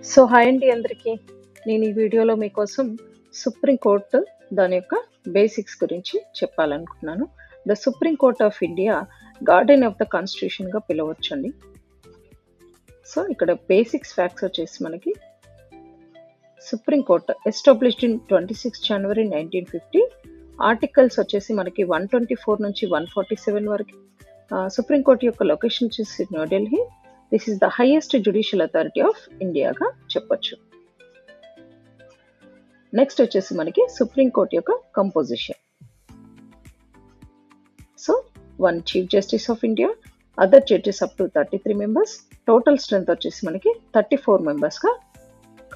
So hi అండి అందరికీ. నేను ఈ వీడియోలో మీకోసం సుప్రీంకోర్టు దాని యొక్క బేసిక్స్ గురించి చెప్పాలనుకుంటున్నాను. The supreme court of India guardian of the కాన్స్టిట్యూషన్గా పిలవచ్చండి. సో ఇక్కడ బేసిక్స్ ఫ్యాక్ట్స్ వచ్చేసి మనకి supreme court established in 26 January 1950. Articles వచ్చేసి మనకి 124 నుంచి 147 వరకు. సుప్రీం కోర్ట్ యొక్క లొకేషన్ వచ్చేసి New Delhi. This is the highest judicial authority of ఇండియాగా చెప్పొచ్చు. నెక్స్ట్ వచ్చేసి మనకి సుప్రీం కోర్ట్ యొక్క composition. So 1 chief justice of India, other judges up to 33 members. Total strength వచ్చేసి మనకి 34 మెంబర్స్గా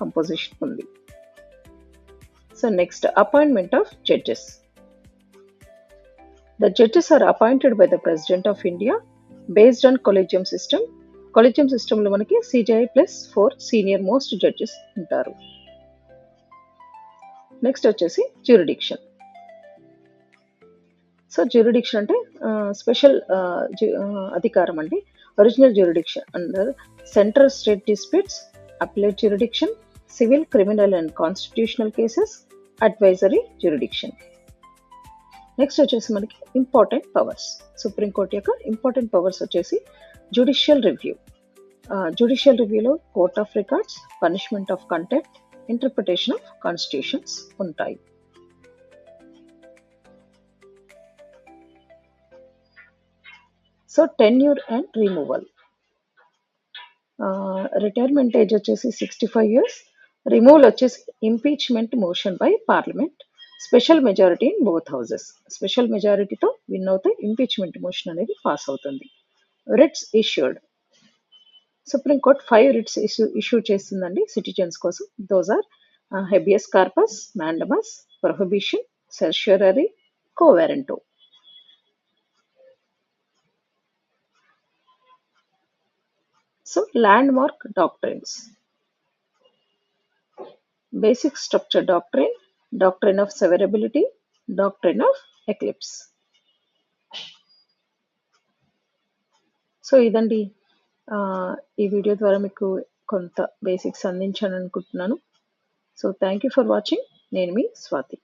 కంపోజిషన్ ఉంది. So next appointment of judges. The judges are appointed by the President of India based on collegium system. Collegium system లో మనకి CJI plus 4 senior most judges ఉంటారు. Next వచ్చేసి jurisdiction. So jurisdiction అంటే special అధికారం అండి. Original jurisdiction under central state disputes, applied jurisdiction, civil, criminal and constitutional cases, advisory jurisdiction. Next వచ్చేసి మనకి important powers. Supreme court యొక్క ఇంపార్టెంట్ పవర్స్ వచ్చేసి judicial review. జ్యుడిషియల్ రివ్యూలో court of records, punishment of contempt, interpretation of constitutions ఉంటాయి. So tenure and removal. Retirement age వచ్చేసి 65 years. Removal వచ్చేసి impeachment motion by parliament, special majority in both houses. Special మెజారిటీతో win అవుతే impeachment motion అనేది pass అవుతుంది. Writs issued. Supreme court 5 writs issue చేస్తుందండి citizens కోసం. Those are habeas corpus, mandamus, prohibition, certiorari, quo warranto. So landmark doctrines. Basic structure doctrine, doctrine of severability, doctrine of eclipse. So ఇదండి, ఈ video ద్వారా మీకు కొంత basics అందించాను అనుకుంటున్నాను. So thank you for watching. నేను మీ స్వాతి.